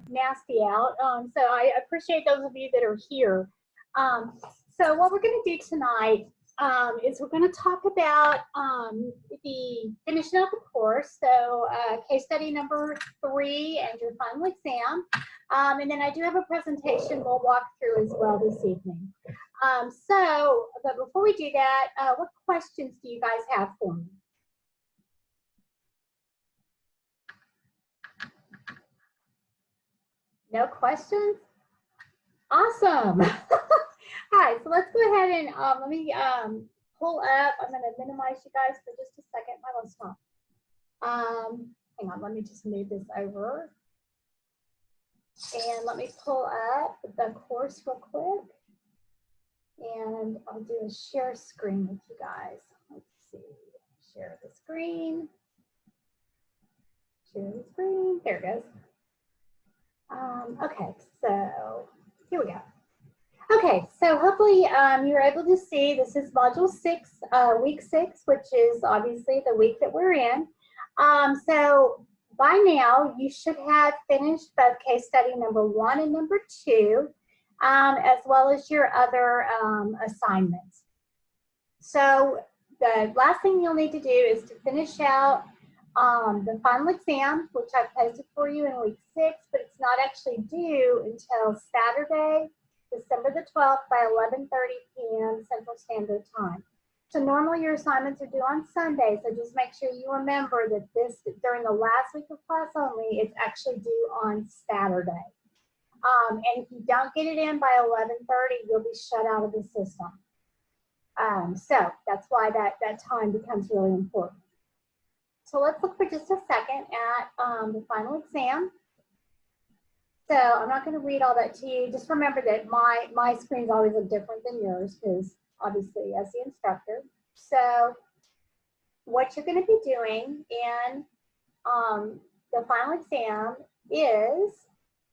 nasty out. So I appreciate those of you that are here. So what we're going to do tonight is we're going to talk about the finishing up the course. So case study number 3 and your final exam. And then I do have a presentation we'll walk through as well this evening. But before we do that, what questions do you guys have for me? No questions? Awesome. All right, so let's go ahead and let me pull up. I'm going to minimize you guys for just a second. My laptop. Hang on, let me just move this over. And let me pull up the course real quick. And I'll do a share screen with you guys. Let's see. Share the screen. Share the screen. There it goes. Okay, so here we go. Okay, so hopefully you're able to see this is module 6, week 6, which is obviously the week that we're in. So by now you should have finished both case study number 1 and number 2, as well as your other assignments. So the last thing you'll need to do is to finish out the final exam, which I've posted for you in week 6, but it's not actually due until Saturday, December the 12th by 11:30 p.m. Central Standard Time. So normally your assignments are due on Sunday, so just make sure you remember that this, during the last week of class only, it's actually due on Saturday. And if you don't get it in by 11:30, you'll be shut out of the system. So that's why that time becomes really important. So let's look for just a second at the final exam. So I'm not going to read all that to you. Just remember that my screens always look different than yours because obviously as the instructor. So what you're going to be doing in the final exam is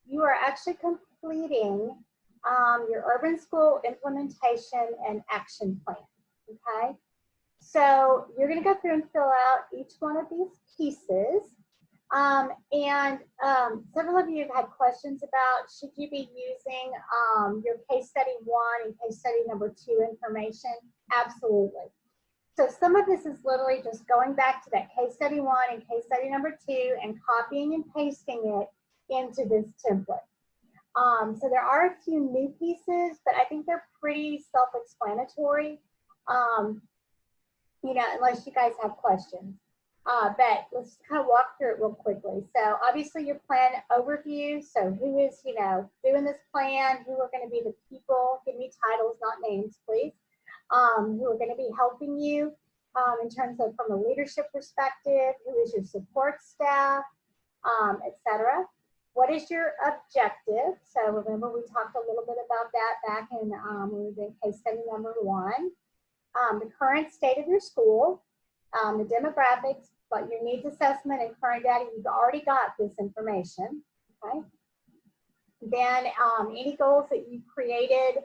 you are actually completing your urban school implementation and action plan, okay? So you're going to go through and fill out each one of these pieces. Several of you have had questions about should you be using your case study 1 and case study number 2 information? Absolutely. So some of this is literally just going back to that case study 1 and case study number 2 and copying and pasting it into this template. So there are a few new pieces, but I think they're pretty self-explanatory. You know, unless you guys have questions. But let's kind of walk through it real quickly. So obviously your plan overview. So who is, you know, doing this plan? Who are going to be the people? Give me titles, not names, please. Who are going to be helping you in terms of from a leadership perspective? Who is your support staff, etc. What is your objective? So remember we talked a little bit about that back in when we were doing case study number 1. The current state of your school, the demographics, but your needs assessment and current data, you've already got this information, okay? Then any goals that you created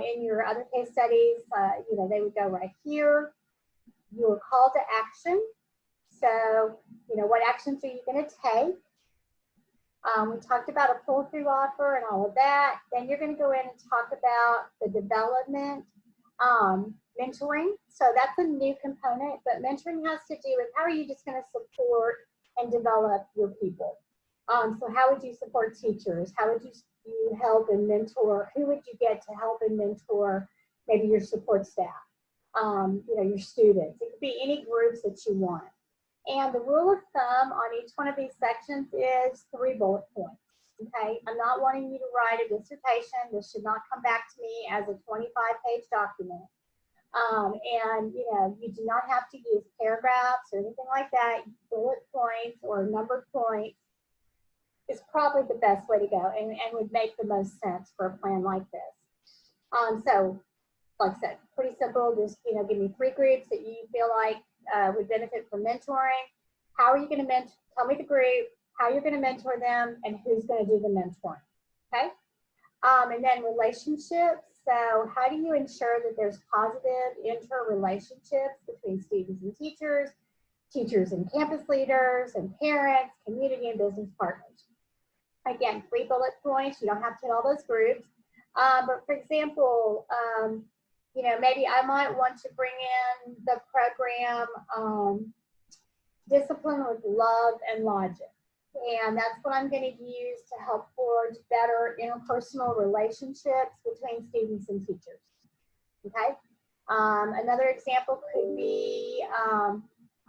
in your other case studies, you know, they would go right here. Your call to action. So, you know, what actions are you going to take? We talked about a pull-through offer and all of that. Then you're going to go in and talk about the development, mentoring. So that's a new component, but mentoring has to do with how are you just going to support and develop your people. So how would you support teachers? How would you help and mentor? Who would you get to help and mentor maybe your support staff? You know, your students. It could be any groups that you want. And the rule of thumb on each one of these sections is 3 bullet points. Okay, I'm not wanting you to write a dissertation. This should not come back to me as a 25-page document. And you know, you do not have to use paragraphs or anything like that. Bullet points or numbered points is probably the best way to go and would make the most sense for a plan like this. So like I said, pretty simple. Just, you know, give me 3 groups that you feel like would benefit from mentoring. How are you going to mentor? Tell me the group, how you're going to mentor them, and who's going to do the mentoring. Okay. And then relationships. So how do you ensure that there's positive interrelationships between students and teachers, teachers and campus leaders and parents, community and business partners? Again, 3 bullet points. You don't have to hit all those groups. But for example, you know, maybe I might want to bring in the program Discipline with Love and Logic. And that's what I'm going to use to help forge better interpersonal relationships between students and teachers. Okay. Another example could be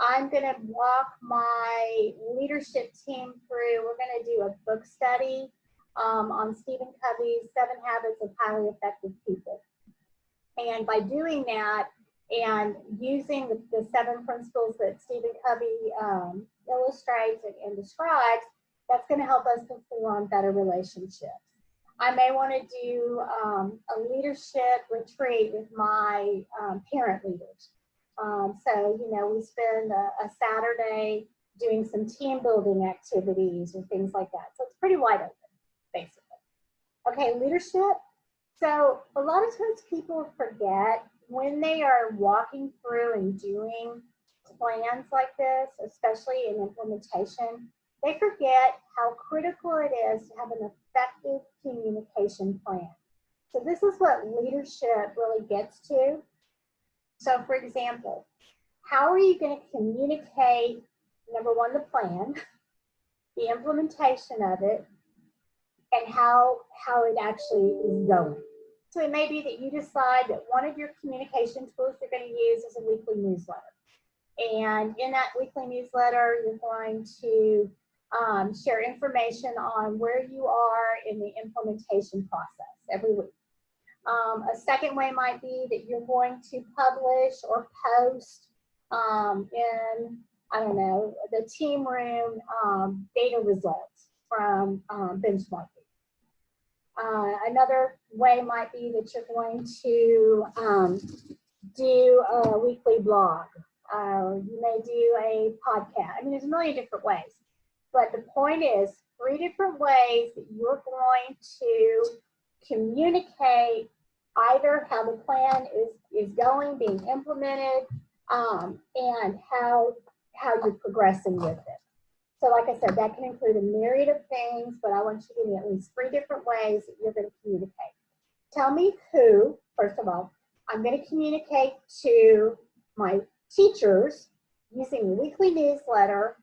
I'm going to walk my leadership team through, we're going to do a book study on Stephen Covey's 7 Habits of Highly Effective People. And by doing that and using the 7 principles that Stephen Covey illustrates and describes, that's going to help us to form better relationships. I may want to do a leadership retreat with my parent leaders. So, you know, we spend a Saturday doing some team building activities or things like that. So it's pretty wide open, basically. Okay, leadership. So a lot of times people forget when they are walking through and doing plans like this, especially in implementation, they forget how critical it is to have an effective communication plan. So this is what leadership really gets to. So for example, how are you going to communicate, number one, the plan, the implementation of it, and how it actually is going? So it may be that you decide that one of your communication tools you're going to use is a weekly newsletter. And in that weekly newsletter, you're going to share information on where you are in the implementation process every week. A second way might be that you're going to publish or post in, I don't know, the team room data results from benchmarking. Another way might be that you're going to do a weekly blog. You may do a podcast. I mean, there's a million different ways. But the point is 3 different ways that you're going to communicate either how the plan is going, being implemented, and how you're progressing with it. So like I said, that can include a myriad of things, but I want you to give me at least 3 different ways that you're going to communicate. Tell me who, first of all. I'm going to communicate to my teachers using a weekly newsletter.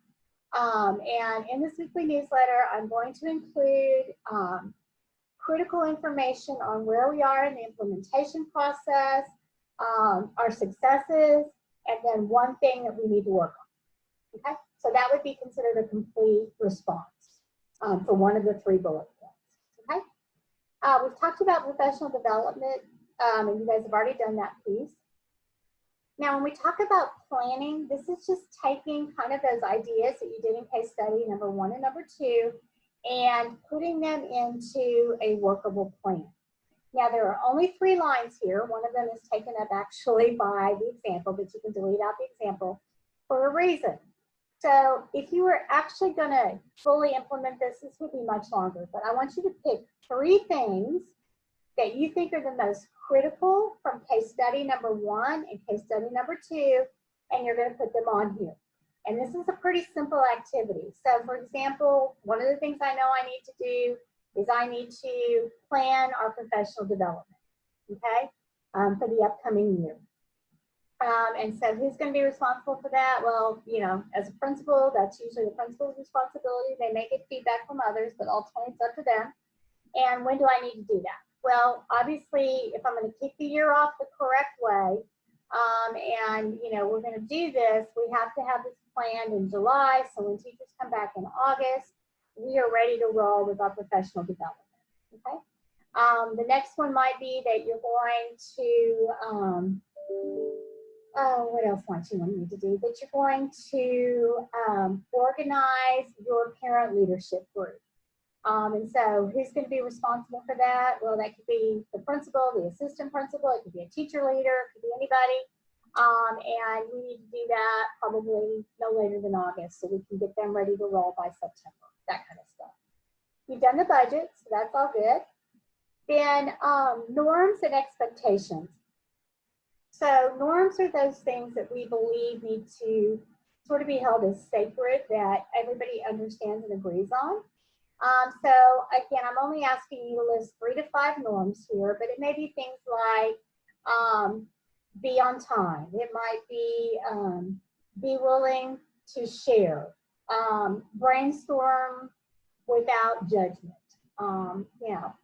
And in this weekly newsletter, I'm going to include critical information on where we are in the implementation process, our successes, and then one thing that we need to work on. Okay, so that would be considered a complete response for one of the 3 bullet points. Okay, we've talked about professional development, and you guys have already done that piece. Now, when we talk about planning, this is just taking kind of those ideas that you did in case study number 1 and number 2 and putting them into a workable plan. Now, there are only 3 lines here. One of them is taken up actually by the example, but you can delete out the example for a reason. So if you were actually going to fully implement this, this would be much longer. But I want you to pick 3 things that you think are the most critical from case study number 1 and case study number 2, and you're going to put them on here. And this is a pretty simple activity. So for example, one of the things I know I need to do is I need to plan our professional development, okay, for the upcoming year. And so who's going to be responsible for that? Well, you know, as a principal, that's usually the principal's responsibility. They may get feedback from others, but ultimately it's up to them. And when do I need to do that? Well, obviously, if I'm going to kick the year off the correct way, and, you know, we're going to do this, we have to have this planned in July. So when teachers come back in August, we are ready to roll with our professional development, okay? The next one might be that you're going to, what else might you want me to do? That you're going to organize your parent leadership group. And so who's going to be responsible for that? Well, that could be the principal, the assistant principal, it could be a teacher leader, it could be anybody. And we need to do that probably no later than August so we can get them ready to roll by September, that kind of stuff. You've done the budget, so that's all good. Then norms and expectations. So norms are those things that we believe need to sort of be held as sacred, that everybody understands and agrees on. So again, I'm only asking you to list 3 to 5 norms here, but it may be things like be on time. It might be willing to share, brainstorm without judgment. You know,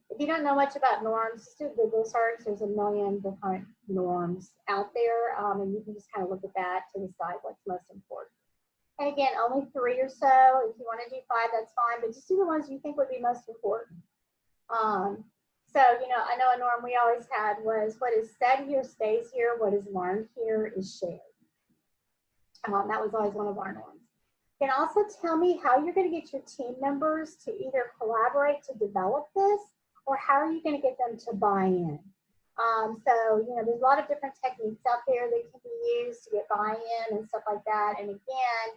if you don't know much about norms, just do a Google search. There's a million different norms out there, and you can just kind of look at that to decide what's most important. And again, only 3 or so. If you want to do 5, that's fine, but just do the ones you think would be most important. So, you know, I know a norm we always had was what is said here stays here, what is learned here is shared. That was always one of our norms. You can also tell me how you're going to get your team members to either collaborate to develop this, or how are you going to get them to buy in? So, you know, there's a lot of different techniques out there that can be used to get buy-in and stuff like that. And again,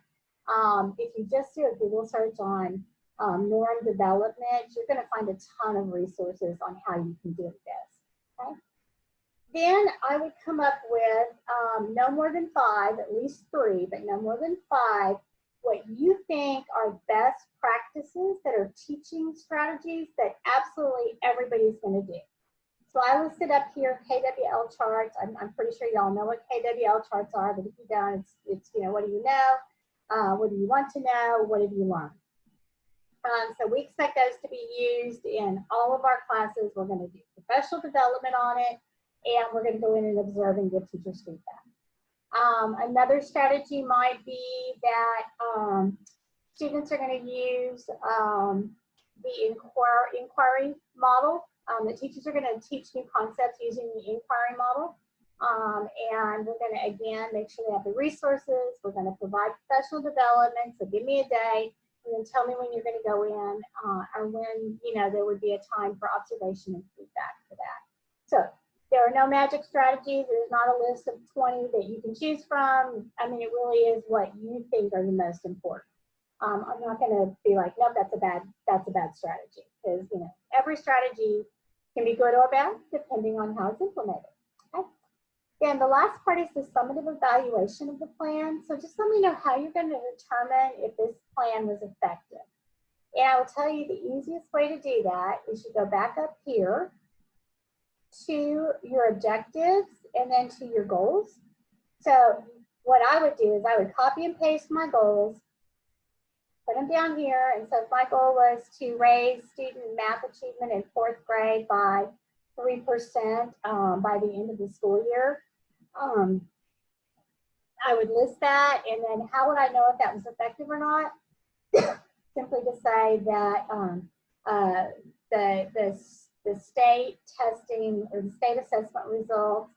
if you just do a Google search on norm development, you're going to find a ton of resources on how you can do this. Okay. Then I would come up with no more than 5, at least 3, but no more than 5, what you think are best practices that are teaching strategies that absolutely everybody's going to do. So I listed up here KWL charts. I'm pretty sure y'all know what KWL charts are, but if you don't, it's you know, what do you know? What do you want to know? What have you learned? So we expect those to be used in all of our classes. We're going to do professional development on it, and we're going to go in and observe and give teachers feedback. Another strategy might be that students are going to use the inquiry model. The teachers are going to teach new concepts using the inquiry model. And we're going to, again, make sure they have the resources. We're going to provide professional development. So give me a day and then tell me when you're going to go in or when, you know, there would be a time for observation and feedback for that. So there are no magic strategies. There's not a list of 20 that you can choose from. I mean, it really is what you think are the most important. I'm not going to be like, no, that's a bad strategy, because, you know, every strategy can be good or bad depending on how it's implemented. Okay. Then the last part is the summative evaluation of the plan. So just let me know how you're going to determine if this plan was effective. And I will tell you the easiest way to do that is you go back up here to your objectives and then to your goals. So what I would do is I would copy and paste my goals, put them down here. And so if my goal was to raise student math achievement in 4th grade by 3% by the end of the school year, I would list that. And then how would I know if that was effective or not? Simply to say that the state testing or the state assessment results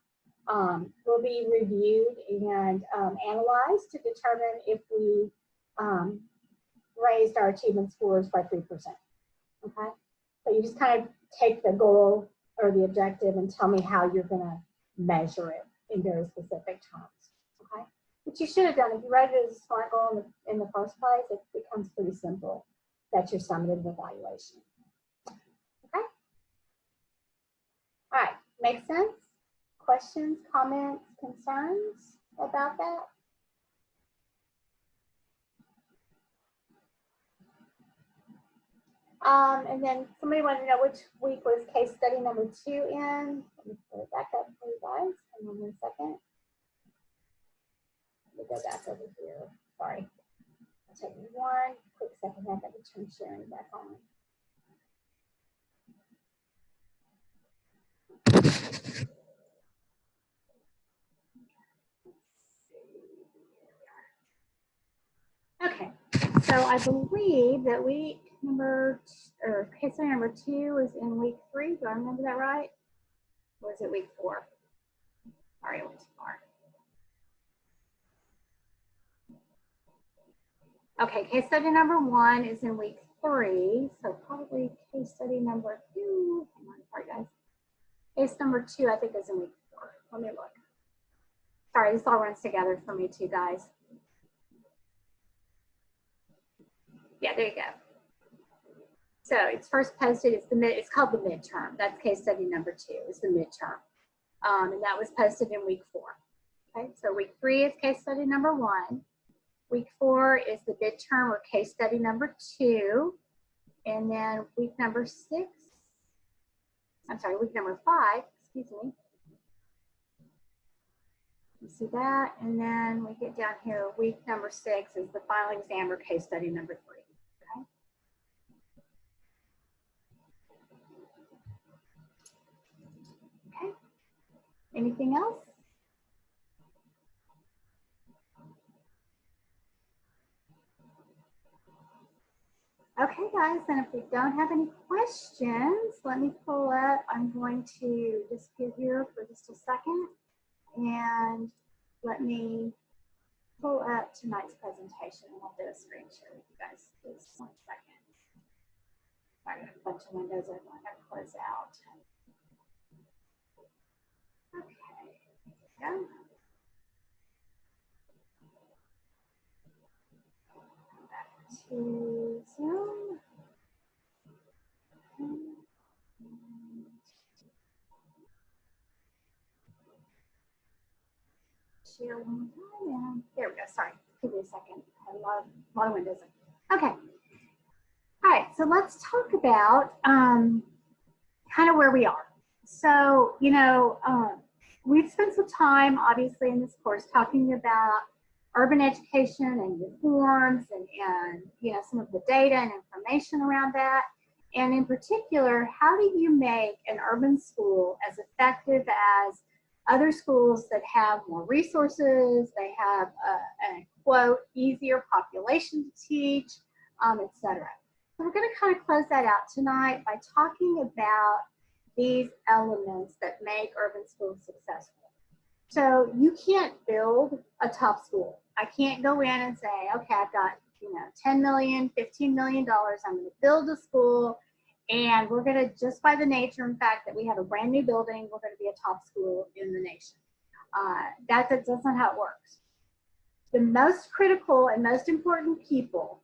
will be reviewed and analyzed to determine if we raised our achievement scores by 3%. Okay, so you just kind of take the goal or the objective and tell me how you're going to measure it in very specific terms. Okay, which you should have done if you wrote it as a SMART goal in the first place. It becomes pretty simple. That's your summative evaluation. Okay. All right, makes sense? Questions, comments, concerns about that? And then somebody wanted to know which week was case study number 2 in. Let me put it back up for you guys. Hang on 1 second. Let me go back over here. Sorry. I'll take 1 quick second. I've got to turn sharing back on. Okay, so I believe that case study number 2 is in week 3. Do I remember that right? Or was it week 4? Sorry, I went too far. Okay, case study number 1 is in week 3, so probably case study number 2. Hang on, sorry guys. Case number 2, I think, is in week 4. Let me look. Sorry, this all runs together for me too, guys. Yeah, there you go. So it's first posted. It's called the midterm. That's case study number 2. It's the midterm, and that was posted in week 4. Okay, so week 3 is case study number 1. Week 4 is the midterm or case study number 2. And then week number 6, I'm sorry, week number 5, excuse me. You see that? And then we get down here, week number 6 is the final exam or case study number 3. Okay. Okay. Anything else? Okay, guys, and if we don't have any questions, let me pull up. I'm going to disappear here for just a second, and let me pull up tonight's presentation, and I'll do a screen share with you guys. Just 1 second. I got a bunch of windows open. I got to close out. Okay, there we go. Back to Zoom. Share one more time. There we go. Sorry, give me a second. I have a lot of windows. Okay. All right. So let's talk about kind of where we are. So, we've spent some time, obviously, in this course talking about urban education and reforms and some of the data and information around that. And in particular, how do you make an urban school as effective as other schools that have more resources, they have a quote, easier population to teach, etc. So we're going to kind of close that out tonight by talking about these elements that make urban schools successful. So you can't build a top school. I can't go in and say, okay, I've got $10 million, $15 million. I'm going to build a school, and we're going to, just by the nature and fact that we have a brand new building, we're going to be a top school in the nation. That's not how it works. The most critical and most important people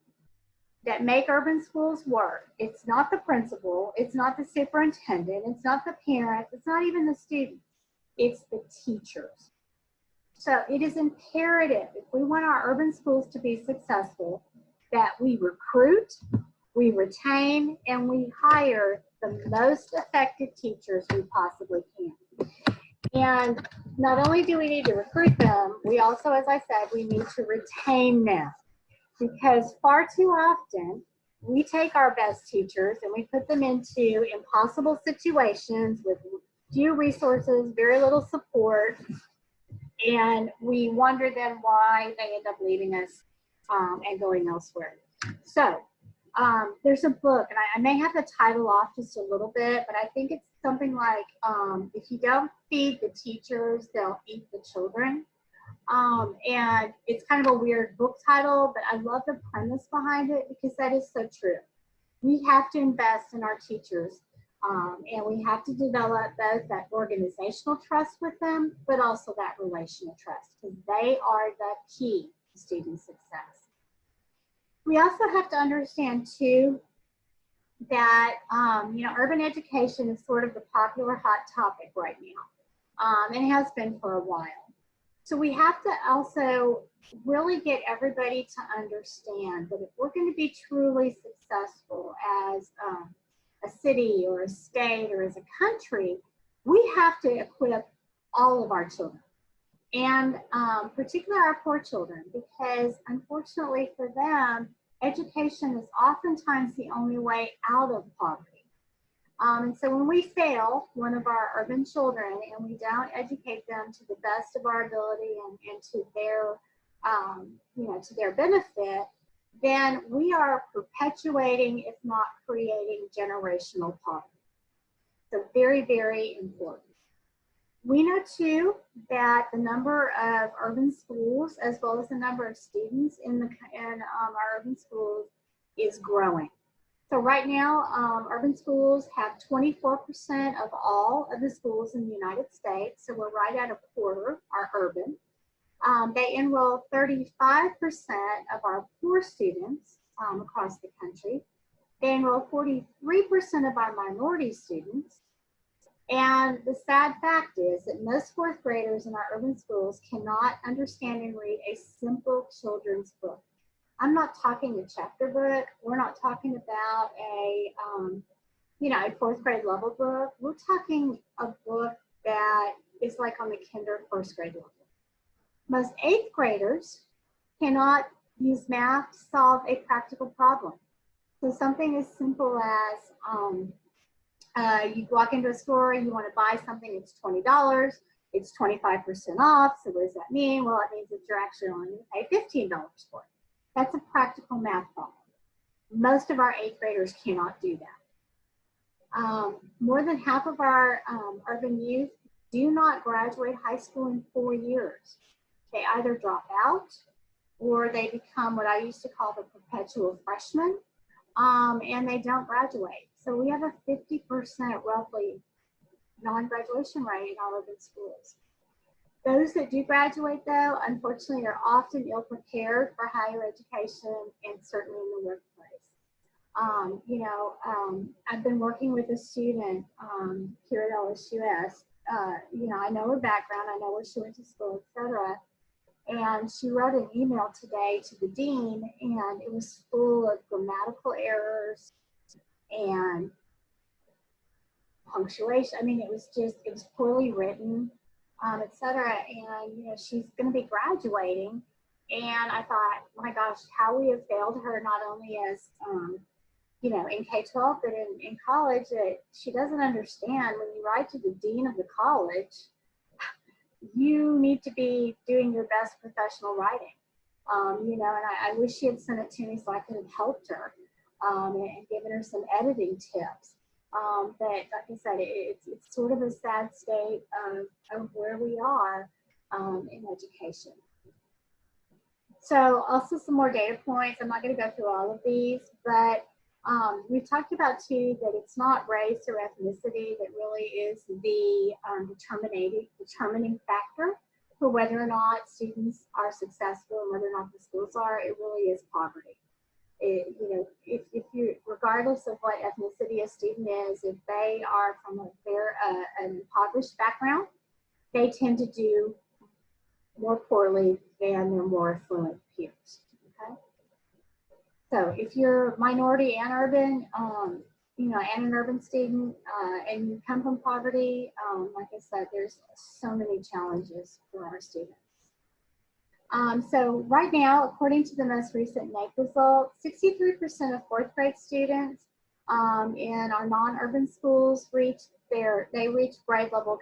that make urban schools work, it's not the principal, it's not the superintendent, it's not the parents, it's not even the students, it's the teachers. So it is imperative, if we want our urban schools to be successful, that we recruit, we retain, and we hire the most effective teachers we possibly can. And not only do we need to recruit them, we also, as I said, we need to retain them. Because far too often, we take our best teachers and we put them into impossible situations with few resources, very little support, and we wonder then why they end up leaving us and going elsewhere. So there's a book, and I may have the title off just a little bit, but I think it's something like, if you don't feed the teachers, they'll eat the children. And it's kind of a weird book title, but I love the premise behind it because that is so true. We have to invest in our teachers, and we have to develop both that organizational trust with them, but also that relational trust, because they are the key to student success. We also have to understand too that urban education is sort of the popular hot topic right now, and it has been for a while. So we have to also really get everybody to understand that if we're going to be truly successful as a city or a state or as a country, we have to equip all of our children, and particularly our poor children, because unfortunately for them, education is oftentimes the only way out of poverty. And so when we fail one of our urban children and we don't educate them to the best of our ability and to their, to their benefit, then we are perpetuating, if not creating, generational poverty. So very, very important. We know too that the number of urban schools, as well as the number of students in our urban schools, is growing. So right now, urban schools have 24% of all of the schools in the United States. So we're right at a quarter are urban. They enroll 35% of our poor students across the country. They enroll 43% of our minority students. And the sad fact is that most fourth graders in our urban schools cannot understand and read a simple children's book. I'm not talking a chapter book. We're not talking about a, a fourth grade level book. We're talking a book that is like on the kinder first grade level. Most eighth graders cannot use math to solve a practical problem. So something as simple as you walk into a store, you want to buy something, it's $20, it's 25% off. So what does that mean? Well, it means that you're actually only going to pay $15 for it. That's a practical math problem. Most of our eighth graders cannot do that. More than half of our urban youth do not graduate high school in 4 years. They either drop out or they become what I used to call the perpetual freshman, and they don't graduate. So we have a 50% roughly non-graduation rate in our urban schools. Those that do graduate, though, unfortunately, are often ill-prepared for higher education and certainly in the workplace. I've been working with a student here at LSUS. I know her background, I know where she went to school, etc. And she wrote an email today to the dean, and it was full of grammatical errors and punctuation. I mean, it was poorly written, etc. And, she's going to be graduating. And I thought, my gosh, how we have failed her, not only as, in K-12, but in college, that she doesn't understand when you write to the dean of the college, you need to be doing your best professional writing. And I wish she had sent it to me so I could have helped her and given her some editing tips. But like I said, it's sort of a sad state of where we are in education. So also some more data points. I'm not going to go through all of these, but we've talked about too that it's not race or ethnicity that really is the determining factor for whether or not students are successful and whether or not the schools are. It really is poverty. If you, regardless of what ethnicity a student is, if they are from an impoverished background, they tend to do more poorly than their more affluent peers. Okay. So if you're minority and urban, and an urban student, and you come from poverty, like I said, there's so many challenges for our students. So right now, according to the most recent NAEP results, 63% of fourth grade students in our non-urban schools reach grade level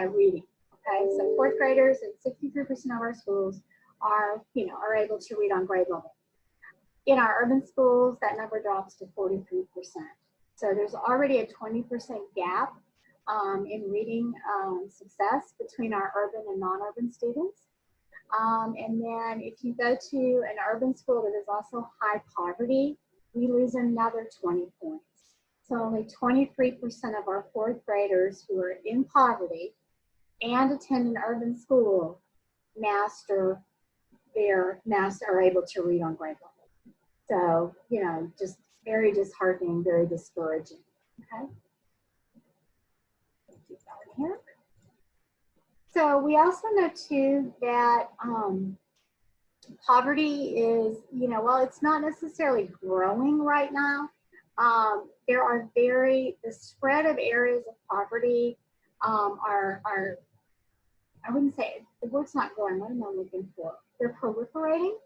reading. Okay, so fourth graders in 63% of our schools are able to read on grade level. In our urban schools, that number drops to 43%. So there's already a 20% gap in reading success between our urban and non-urban students. And then if you go to an urban school that is also high poverty, we lose another 20 points. So only 23% of our fourth graders who are in poverty and attend an urban school are able to read on grade level. So, just very disheartening, very discouraging. Okay. Keep going here. So we also know too that poverty is, while it's not necessarily growing right now, the spread of areas of poverty are I wouldn't say, the word's not growing, what am I looking for? They're proliferating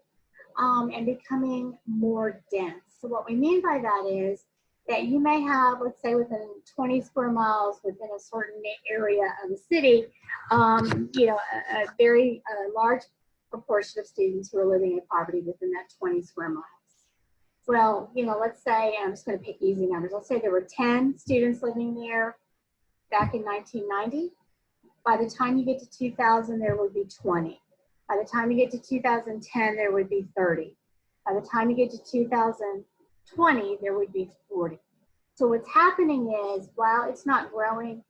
and becoming more dense. So what we mean by that is that you may have, let's say within 20 square miles within a certain area of the city, a very large proportion of students who are living in poverty within that 20 square miles. Well, let's say, and I'm just going to pick easy numbers. Let's say there were 10 students living there back in 1990. By the time you get to 2000, there would be 20. By the time you get to 2010, there would be 30. By the time you get to 2020, there would be 40. So what's happening is, while it's not growing,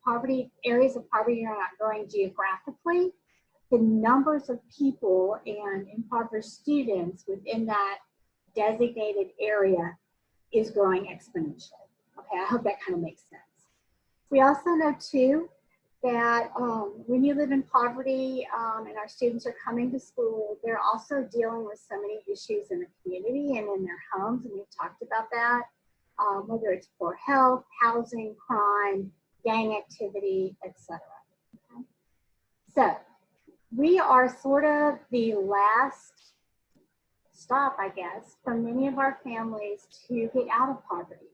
areas of poverty are not growing geographically, the numbers of people and impoverished students within that designated area is growing exponentially. Okay, I hope that kind of makes sense. We also know too that when you live in poverty and our students are coming to school, they're also dealing with so many issues in the community and in their homes, and we've talked about that, whether it's poor health, housing, crime, gang activity, etc. Okay? So we are sort of the last stop, I guess, for many of our families to get out of poverty.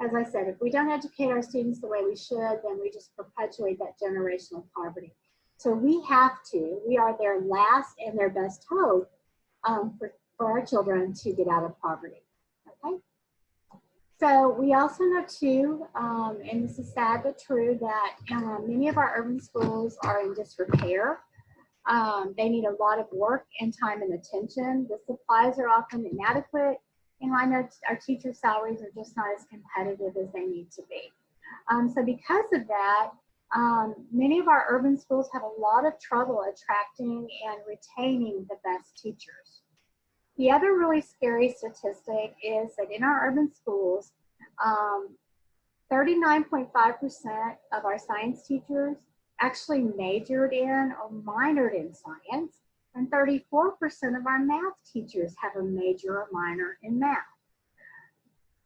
As I said, if we don't educate our students the way we should, then we just perpetuate that generational poverty. So we are their last and their best hope for our children to get out of poverty, okay? So we also know too, and this is sad but true, that many of our urban schools are in disrepair. They need a lot of work and time and attention. The supplies are often inadequate, and I know our teacher salaries are just not as competitive as they need to be. So because of that, many of our urban schools have a lot of trouble attracting and retaining the best teachers. The other really scary statistic is that in our urban schools, 39.5% of our science teachers actually majored in or minored in science, and 34% of our math teachers have a major or minor in math.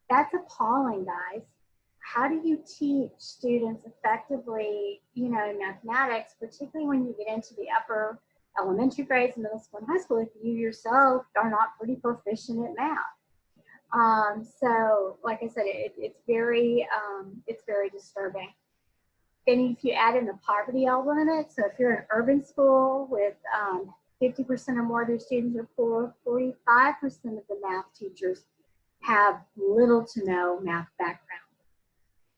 That's appalling, guys. How do you teach students effectively, in mathematics, particularly when you get into the upper elementary grades, middle school and high school, if you yourself are not pretty proficient at math? So like I said, it's very disturbing. Then if you add in the poverty element, so if you're in an urban school with 50% or more of their students are poor, 45% of the math teachers have little to no math background.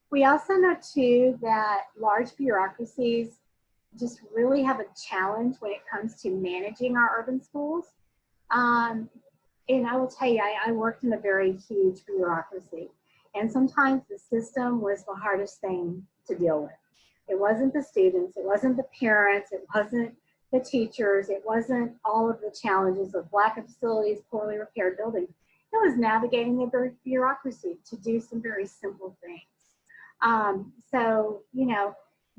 We also know too that large bureaucracies just really have a challenge when it comes to managing our urban schools. And I will tell you, I worked in a very huge bureaucracy, and sometimes the system was the hardest thing to deal with. It wasn't the students, it wasn't the parents, it wasn't the teachers, it wasn't all of the challenges of lack of facilities, poorly repaired buildings. It was navigating the bureaucracy to do some very simple things. So,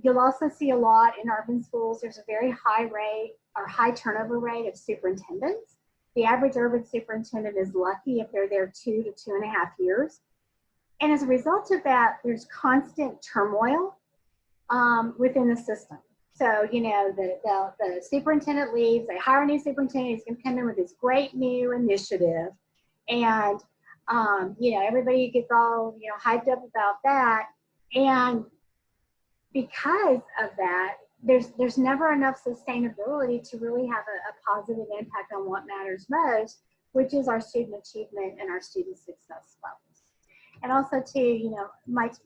you'll also see a lot in urban schools, there's a very high turnover rate of superintendents. The average urban superintendent is lucky if they're there 2 to 2.5 years. And as a result of that, there's constant turmoil within the system. So, the superintendent leaves, they hire a new superintendent, he's gonna come in with this great new initiative. And, everybody gets all, hyped up about that. And because of that, there's never enough sustainability to really have a positive impact on what matters most, which is our student achievement and our student success levels. And also too,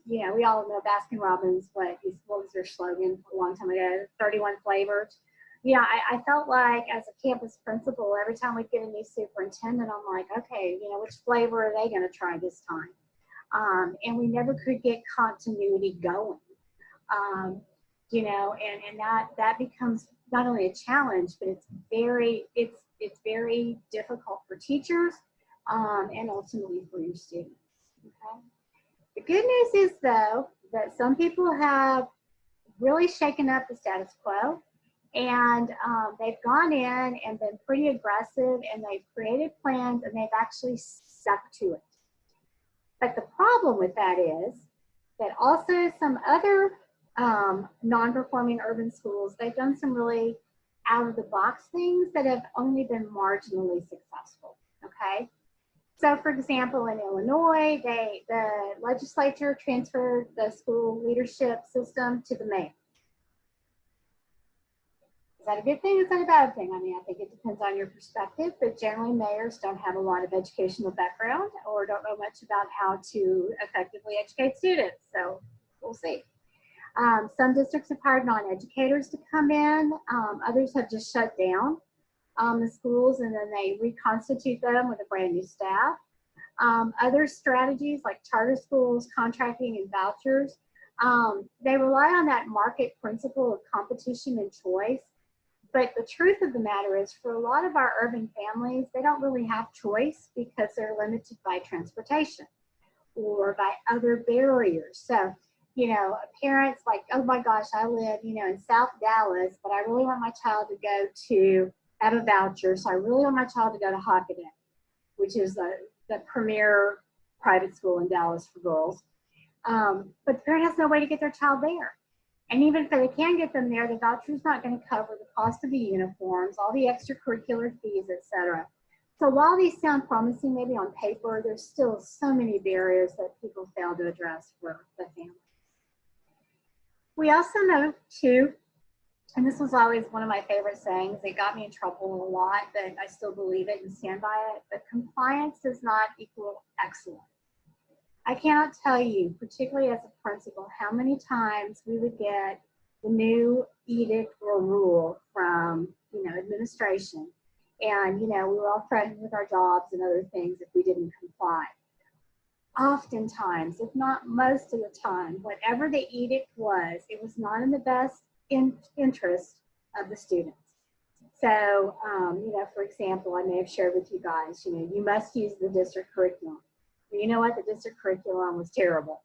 we all know Baskin Robbins, what was their slogan a long time ago, 31 flavors. I felt like as a campus principal, every time we get a new superintendent, I'm like, okay, which flavor are they going to try this time? And we never could get continuity going. And that becomes not only a challenge, but it's very difficult for teachers and ultimately for your students. Okay. The good news is though that some people have really shaken up the status quo, and they've gone in and been pretty aggressive, and they've created plans, and they've actually stuck to it. But the problem with that is that also some other non-performing urban schools, they've done some really out-of-the-box things that have only been marginally successful, okay? So for example, in Illinois, the legislature transferred the school leadership system to the mayor. Is that a good thing? Is that a bad thing? I mean, I think it depends on your perspective, but generally mayors don't have a lot of educational background or don't know much about how to effectively educate students. So we'll see. Some districts have hired non-educators to come in. Others have just shut down the schools, and then they reconstitute them with a brand new staff. Other strategies like charter schools, contracting, and vouchers, they rely on that market principle of competition and choice. But the truth of the matter is, for a lot of our urban families, they don't really have choice because they're limited by transportation or by other barriers. So you know, parents like, oh my gosh, I live, you know, in South Dallas, but I really want my child to go to, have a voucher, so I really want my child to go to Hockaday, which is the premier private school in Dallas for girls. But the parent has no way to get their child there. And even if they can get them there, the voucher is not going to cover the cost of the uniforms, all the extracurricular fees, etc. So while these sound promising maybe on paper, there's still so many barriers that people fail to address for the family. We also know too, and this was always one of my favorite sayings, it got me in trouble a lot, but I still believe it and stand by it, but compliance does not equal excellence. I cannot tell you, particularly as a principal, how many times we would get the new edict or rule from, you know, administration. And, you know, we were all threatened with our jobs and other things if we didn't comply. Oftentimes, if not most of the time, whatever the edict was, it was not in the best interest of the students. So, you know, for example, I may have shared with you guys, you know, you must use the district curriculum. You know what? The district curriculum was terrible.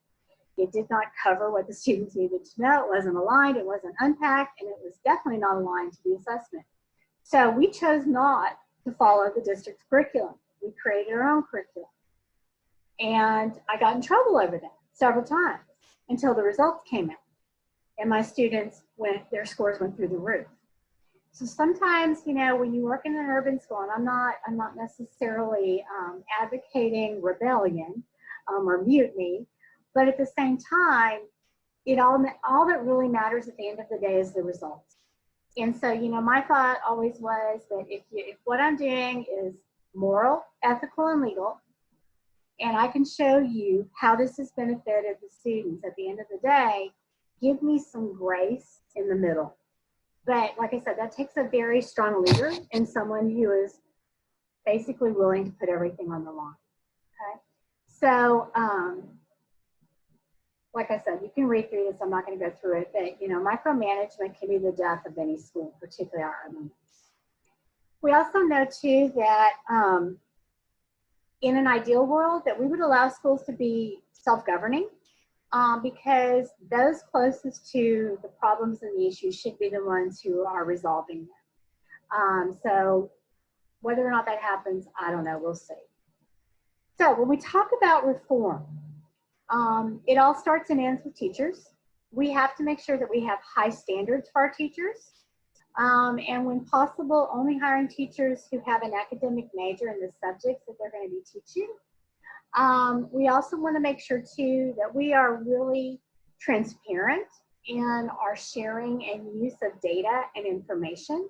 It did not cover what the students needed to know. It wasn't aligned, it wasn't unpacked, and it was definitely not aligned to the assessment. So we chose not to follow the district's curriculum. We created our own curriculum. And I got in trouble over that several times until the results came out. And my students their scores went through the roof. So sometimes, you know, when you work in an urban school, and I'm not necessarily advocating rebellion or mutiny, but at the same time, all that really matters at the end of the day is the results. And so, you know, my thought always was that if what I'm doing is moral, ethical, and legal, and I can show you how this has benefited the students at the end of the day, give me some grace in the middle. But like I said, that takes a very strong leader and someone who is basically willing to put everything on the line. Okay. So, like I said, you can read through this. I'm not going to go through it, but you know, micromanagement can be the death of any school, particularly our urban. We also know too that in an ideal world, that we would allow schools to be self-governing. Because those closest to the problems and the issues should be the ones who are resolving them. So whether or not that happens, I don't know, we'll see. So when we talk about reform, it all starts and ends with teachers. We have to make sure that we have high standards for our teachers. And when possible, only hiring teachers who have an academic major in the subjects that they're going to be teaching. We also want to make sure too that we are really transparent in our sharing and use of data and information.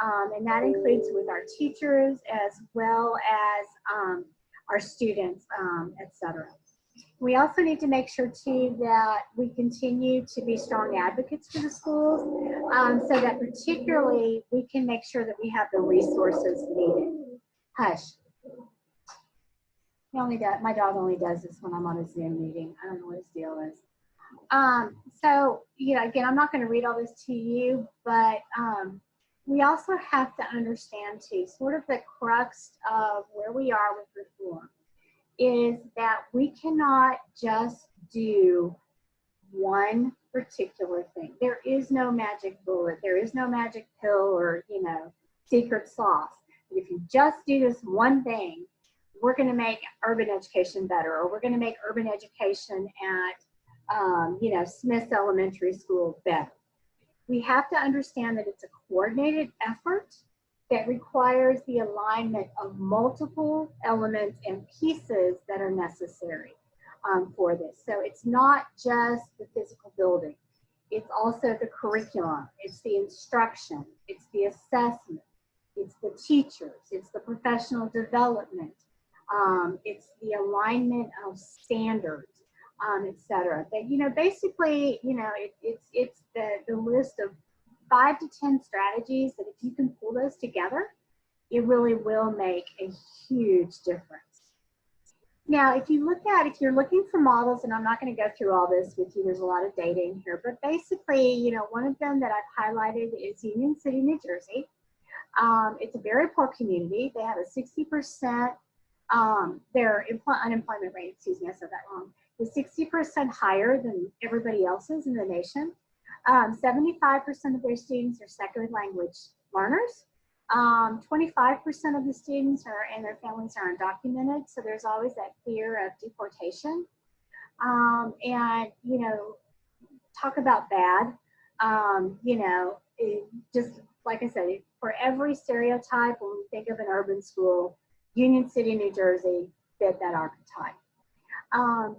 And that includes with our teachers as well as our students, etc. We also need to make sure too that we continue to be strong advocates for the schools, so that particularly we can make sure that we have the resources needed. Hush. My dog only does this when I'm on a Zoom meeting. I don't know what his deal is. So, you know, again, I'm not going to read all this to you, but we also have to understand too, sort of the crux of where we are with reform is that we cannot just do one particular thing. There is no magic bullet. There is no magic pill or, you know, secret sauce. But if you just do this one thing, we're going to make urban education better, or we're going to make urban education at, you know, Smith's Elementary School better. We have to understand that it's a coordinated effort that requires the alignment of multiple elements and pieces that are necessary for this. So it's not just the physical building. It's also the curriculum. It's the instruction. It's the assessment. It's the teachers. It's the professional development. It's the alignment of standards, etc. But, you know, basically, you know, it's the list of 5 to 10 strategies that if you can pull those together, it really will make a huge difference. Now, if you're looking for models, and I'm not going to go through all this with you, there's a lot of data in here, but basically, you know, one of them that I've highlighted is Union City, New Jersey. It's a very poor community. They have a 60%, their unemployment rate, excuse me, I said that wrong, is 60% higher than everybody else's in the nation. 75% of their students are second language learners. 25% of the students and their families are undocumented, so there's always that fear of deportation. And, you know, talk about bad, you know, just like I said, for every stereotype, when we think of an urban school, Union City, New Jersey fit that archetype.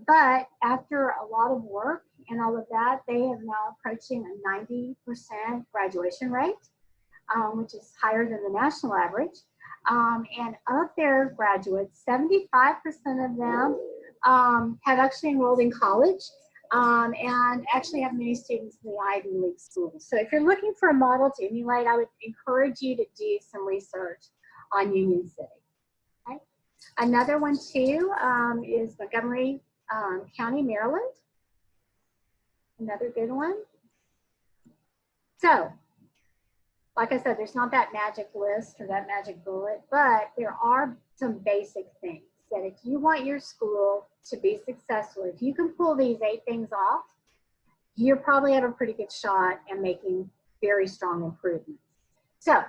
But after a lot of work and all of that, they have now approaching a 90% graduation rate, which is higher than the national average. And of their graduates, 75% of them have actually enrolled in college and actually have many students in the Ivy League schools. So if you're looking for a model to emulate, I would encourage you to do some research on Union City. Okay? Another one too is Montgomery County, Maryland. Another good one. So, like I said, there's not that magic list or that magic bullet, but there are some basic things that if you want your school to be successful, if you can pull these 8 things off, you're probably have a pretty good shot at making very strong improvements. So,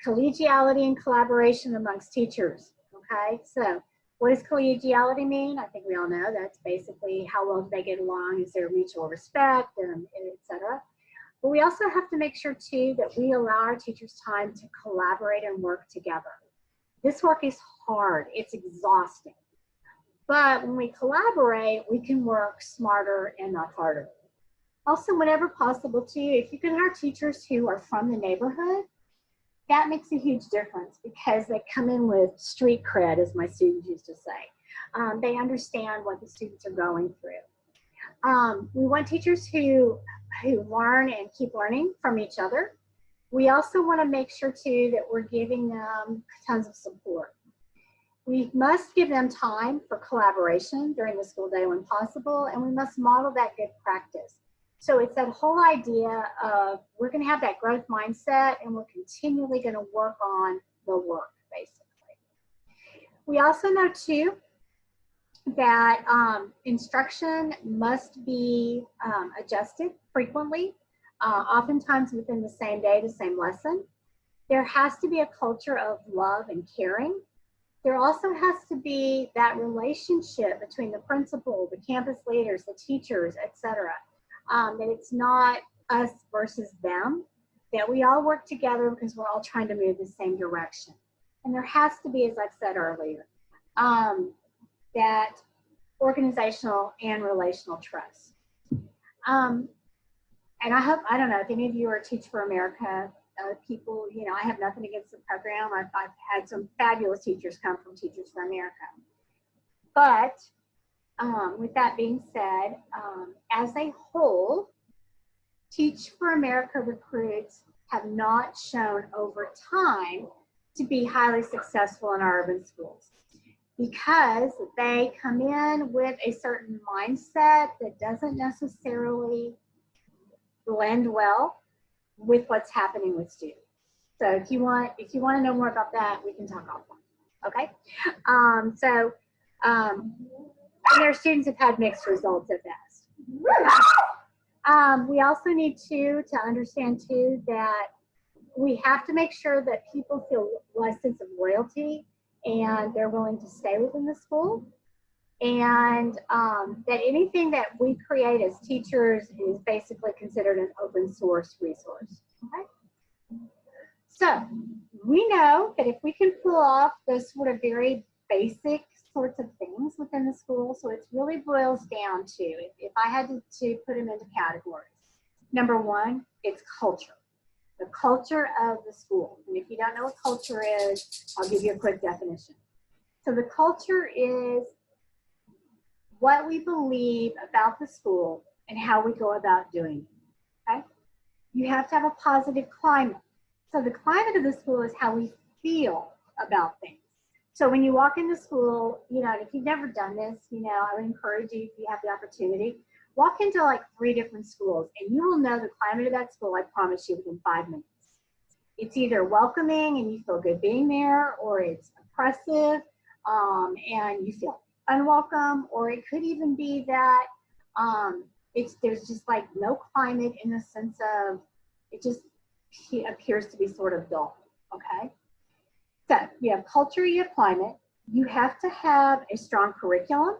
collegiality and collaboration amongst teachers, okay? So, what does collegiality mean? I think we all know that's basically how well do they get along, is there mutual respect, and et cetera. But we also have to make sure too that we allow our teachers time to collaborate and work together. This work is hard, it's exhausting. But when we collaborate, we can work smarter and not harder. Also, whenever possible too, if you can hire teachers who are from the neighborhood, that makes a huge difference because they come in with street cred, as my students used to say. They understand what the students are going through. We want teachers who learn and keep learning from each other. We also want to make sure too that we're giving them tons of support. We must give them time for collaboration during the school day when possible, and we must model that good practice. So it's that whole idea of we're going to have that growth mindset and we're continually going to work on the work, basically. We also know too that instruction must be adjusted frequently, oftentimes within the same day, the same lesson. There has to be a culture of love and caring. There also has to be that relationship between the principal, the campus leaders, the teachers, etc. That it's not us versus them, that we all work together because we're all trying to move the same direction. And there has to be, as I've said earlier, that organizational and relational trust. And I don't know if any of you are Teach for America people, you know, I have nothing against the program. I've had some fabulous teachers come from Teachers for America. But with that being said, as a whole, Teach for America recruits have not shown over time to be highly successful in our urban schools because they come in with a certain mindset that doesn't necessarily blend well with what's happening with students. So if you want to know more about that, we can talk offline. Okay. And their students have had mixed results at best. We also need to understand too that we have to make sure that people feel a sense of loyalty and they're willing to stay within the school. And that anything that we create as teachers is basically considered an open source resource. Okay? So we know that if we can pull off those sort of very basic sorts of things within the school, so it really boils down to, if I had to put them into categories, number one, it's culture. The culture of the school. And if you don't know what culture is, I'll give you a quick definition. So the culture is what we believe about the school and how we go about doing it, okay? You have to have a positive climate. So the climate of the school is how we feel about things. So when you walk into school, you know, if you've never done this, you know, I would encourage you, if you have the opportunity, walk into like 3 different schools and you will know the climate of that school, I promise you, within 5 minutes. It's either welcoming and you feel good being there, or it's oppressive and you feel unwelcome, or it could even be that there's just like no climate in the sense of it just appears to be sort of dull, okay? So you have culture, you have climate, you have to have a strong curriculum,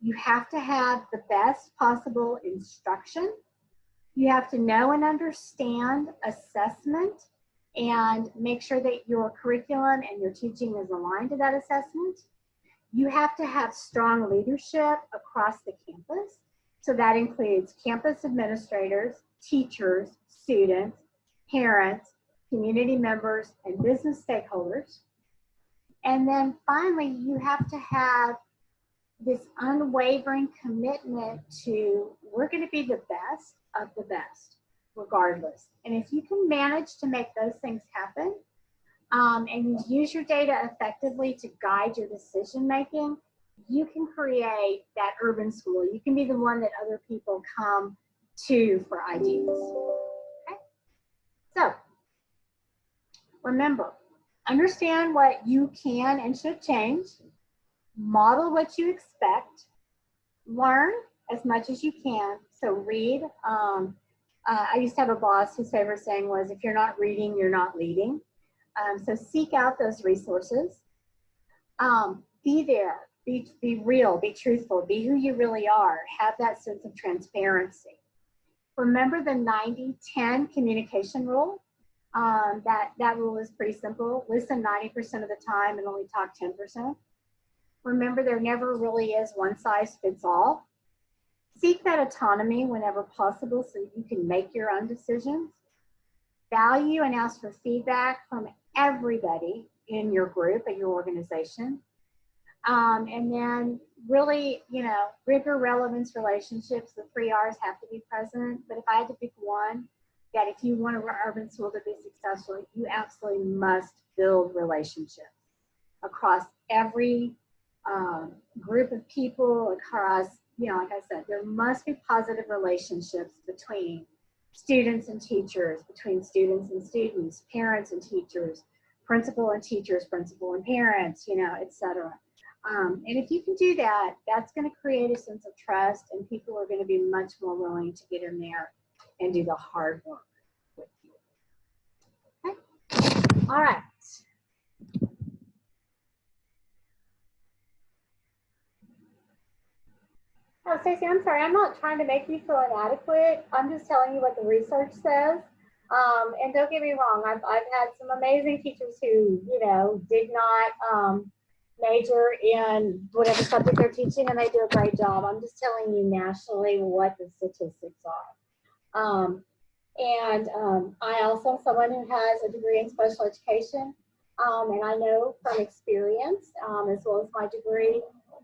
you have to have the best possible instruction, you have to know and understand assessment and make sure that your curriculum and your teaching is aligned to that assessment. You have to have strong leadership across the campus. So that includes campus administrators, teachers, students, parents, community members, and business stakeholders. And then finally, you have to have this unwavering commitment to, we're going to be the best of the best, regardless. And if you can manage to make those things happen, and you use your data effectively to guide your decision making, you can create that urban school. You can be the one that other people come to for ideas. Okay? So remember, understand what you can and should change, model what you expect, learn as much as you can. So read. I used to have a boss whose favorite saying was, if you're not reading, you're not leading. So seek out those resources. Be there, be real, be truthful, be who you really are. Have that sense of transparency. Remember the 90-10 communication rule. That rule is pretty simple. Listen 90% of the time and only talk 10%. Remember, there never really is one size fits all. Seek that autonomy whenever possible so you can make your own decisions. Value and ask for feedback from everybody in your group and your organization. And then really, rigor, relevance, relationships, the 3 R's have to be present. But if I had to pick one, that if you want an urban school to be successful, you absolutely must build relationships across every group of people, across, like I said, there must be positive relationships between students and teachers, between students and students, parents and teachers, principal and teachers, principal and parents, et cetera. And if you can do that, that's going to create a sense of trust, and people are going to be much more willing to get in there and do the hard work with you. Okay? All right. Oh, Stacey, I'm sorry. I'm not trying to make you feel inadequate. I'm just telling you what the research says. And don't get me wrong. I've had some amazing teachers who, did not major in whatever subject they're teaching, and they do a great job. I'm just telling you nationally what the statistics are. I also am someone who has a degree in special education, and I know from experience, as well as my degree,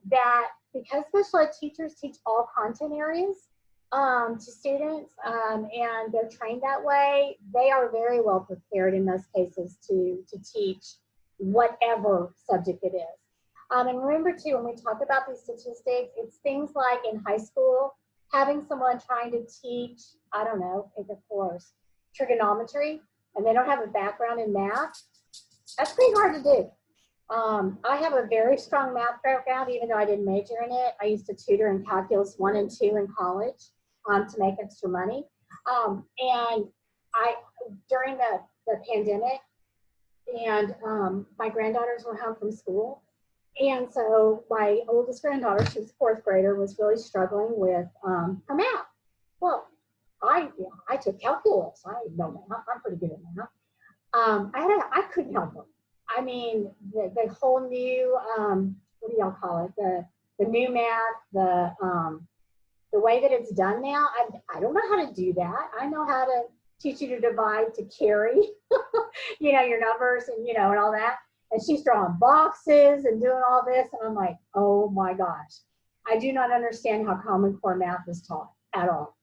that because special ed teachers teach all content areas to students, and they're trained that way, they are very well prepared in most cases to teach whatever subject it is. And remember too, when we talk about these statistics, it's things like in high school, having someone trying to teach, I don't know, pick a course, trigonometry, and they don't have a background in math, that's pretty hard to do. I have a very strong math background, even though I didn't major in it. I used to tutor in calculus 1 and 2 in college to make extra money. And during the pandemic, and my granddaughters were home from school. And so my oldest granddaughter, she's a 4th grader, was really struggling with her math. Well, I took calculus. I know math. I'm pretty good at math. I couldn't help her. I mean, the whole new, what do y'all call it? The new math, the way that it's done now, I don't know how to do that. I know how to teach you to divide, to carry, your numbers and, and all that. And she's drawing boxes and doing all this. And I'm like, oh my gosh, I do not understand how Common Core math is taught at all.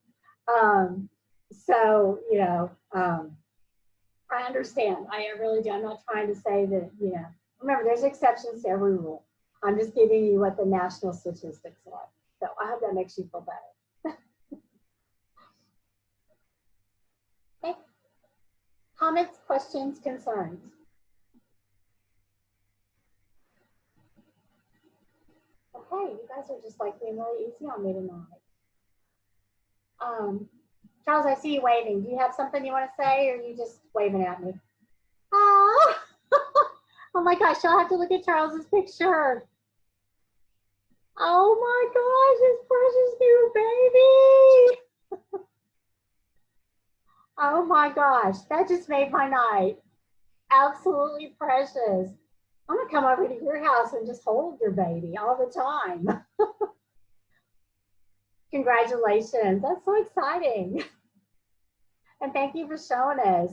I understand. I really do. I'm not trying to say that, remember, there's exceptions to every rule. I'm just giving you what the national statistics are. So I hope that makes you feel better. Okay. Comments, questions, concerns? are just like being really easy on me tonight. Charles, I see you waving. Do you have something you want to say, or are you just waving at me? Oh, oh my gosh, you'll have to look at Charles's picture. Oh my gosh, his precious new baby. Oh my gosh, that just made my night. Absolutely precious. I'm gonna come over to your house and just hold your baby all the time. Congratulations, that's so exciting. And thank you for showing us.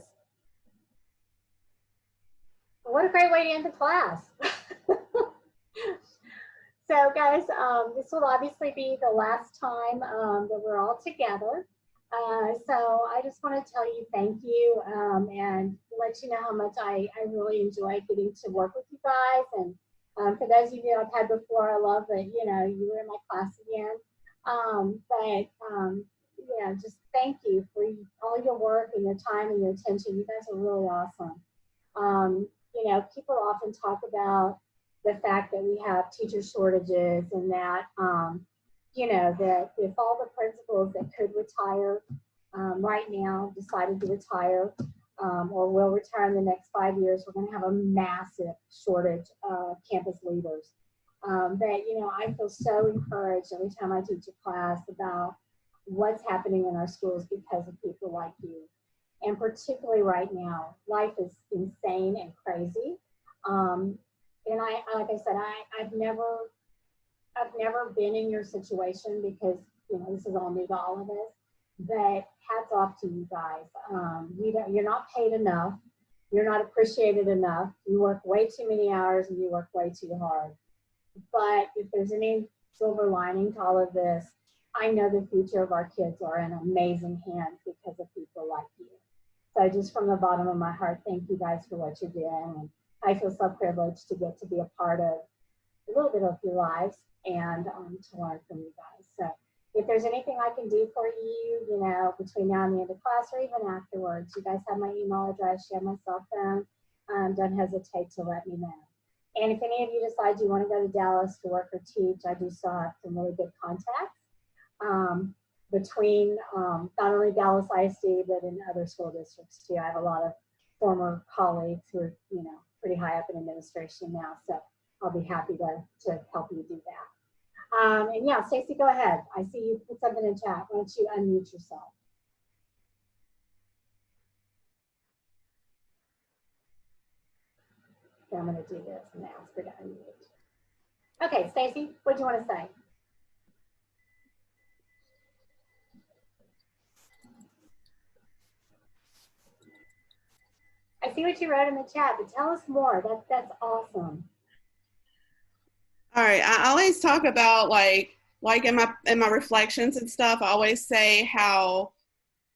What a great way to end the class. So guys, this will obviously be the last time that we're all together. So I just want to tell you thank you and let you know how much I really enjoy getting to work with you guys. And for those of you I've had before, I love that, you know, you were in my class again. Yeah, just thank you for all your work and your time and your attention. You guys are really awesome. You know, people often talk about the fact that we have teacher shortages and that, you know, that if all the principals that could retire right now decided to retire or will retire in the next 5 years, we're going to have a massive shortage of campus leaders. But, you know, I feel so encouraged every time I teach a class about what's happening in our schools because of people like you. And particularly right now, life is insane and crazy. And like I said, I've never been in your situation because, you know, this is all new to all of us. But hats off to you guys. You're not paid enough. You're not appreciated enough. You work way too many hours and you work way too hard. But if there's any silver lining to all of this, I know the future of our kids are in amazing hands because of people like you. So just from the bottom of my heart, thank you guys for what you're doing. And I feel so privileged to get to be a part of a little bit of your lives and to learn from you guys. So if there's anything I can do for you, you know, between now and the end of class or even afterwards, you guys have my email address, you have my cell phone. Don't hesitate to let me know. And if any of you decide you want to go to Dallas to work or teach, I do still have some really good contacts between not only Dallas ISD, but in other school districts too. I have a lot of former colleagues who are, you know, pretty high up in administration now. So I'll be happy to help you do that. And yeah, Stacy, go ahead. I see you put something in chat. Why don't you unmute yourself? Okay, I'm going to do this and ask her to unmute. Okay, Stacy, what do you want to say? I see what you wrote in the chat, but tell us more. That's awesome. All right, I always talk about like in my reflections and stuff. I always say how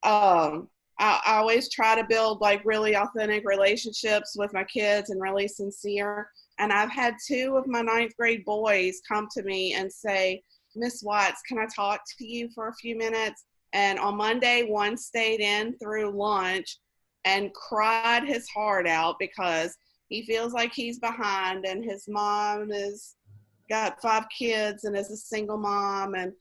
I always try to build like really authentic relationships with my kids and really sincere. And I've had 2 of my 9th grade boys come to me and say, Miss Watts, can I talk to you for a few minutes? And on Monday, one stayed in through lunch and cried his heart out because he feels like he's behind and his mom is got 5 kids and is a single mom and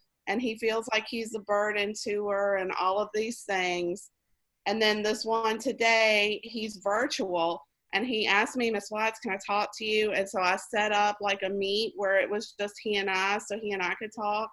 he feels like he's a burden to her and all of these things. And then this one today, he's virtual and he asked me, Miss Watts, can I talk to you? And so I set up like a meet where it was just he and I, so he and I could talk.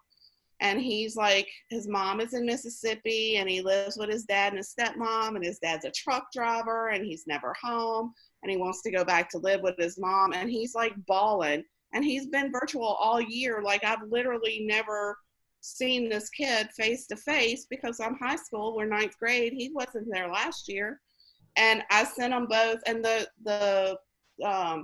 And he's like, his mom is in Mississippi and he lives with his dad and his stepmom and his dad's a truck driver and he's never home and he wants to go back to live with his mom and he's like bawling. And he's been virtual all year. Like I've literally never seen this kid face to face because I'm high school, we're 9th grade. He wasn't there last year. And I sent them both. And the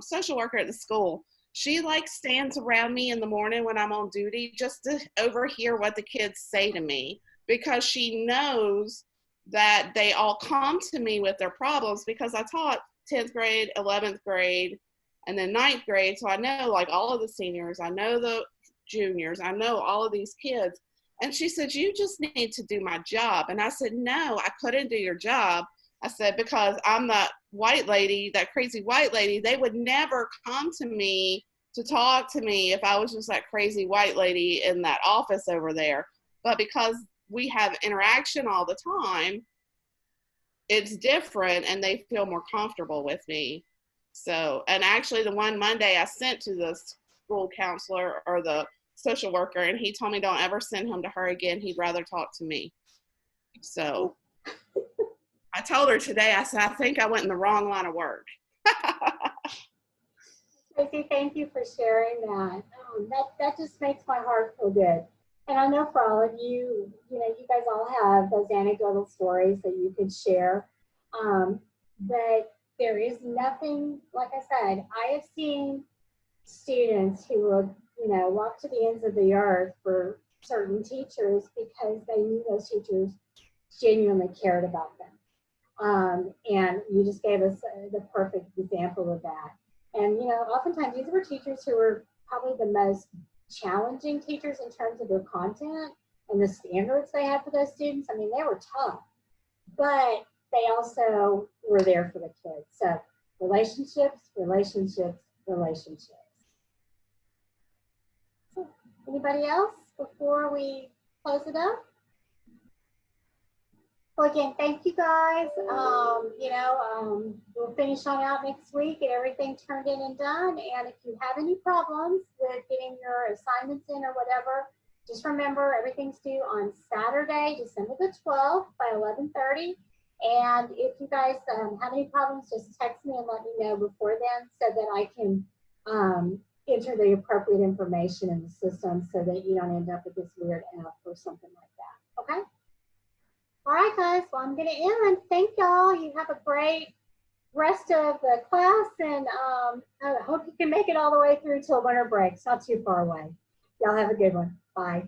social worker at the school, she like stands around me in the morning when I'm on duty just to overhear what the kids say to me because she knows that they all come to me with their problems because I taught 10th grade, 11th grade, and then 9th grade. So I know like all of the seniors, I know the juniors, I know all of these kids. And she said, you just need to do my job. And I said, no, I couldn't do your job. I said, because I'm that white lady, that crazy white lady, they would never come to me to talk to me if I was just that crazy white lady in that office over there. But because we have interaction all the time, it's different and they feel more comfortable with me. So, and actually the one Monday I sent to the school counselor or the social worker, and he told me don't ever send him to her again. He'd rather talk to me. So I told her today, I said, I think I went in the wrong line of work. Tracy, thank you for sharing that. That just makes my heart feel good. And I know for all of you, you guys all have those anecdotal stories that you could share. But there is nothing, like I said, I have seen students who would, walk to the ends of the earth for certain teachers because they knew those teachers genuinely cared about them. And you just gave us the perfect example of that. And, oftentimes these were teachers who were probably the most challenging teachers in terms of their content and the standards they had for those students. I mean, they were tough, but they also were there for the kids. So relationships, relationships, relationships. Anybody else before we close it up? Well, again, thank you guys. We'll finish on out next week and everything turned in and done. And if you have any problems with getting your assignments in or whatever, just remember everything's due on Saturday, December the 12th by 11:30. And if you guys have any problems, just text me and let me know before then so that I can enter the appropriate information in the system so that you don't end up with this weird F or something like that. Okay? All right, guys. Well, I'm going to end. Thank y'all. You have a great rest of the class, and I hope you can make it all the way through till winter break. It's not too far away. Y'all have a good one. Bye.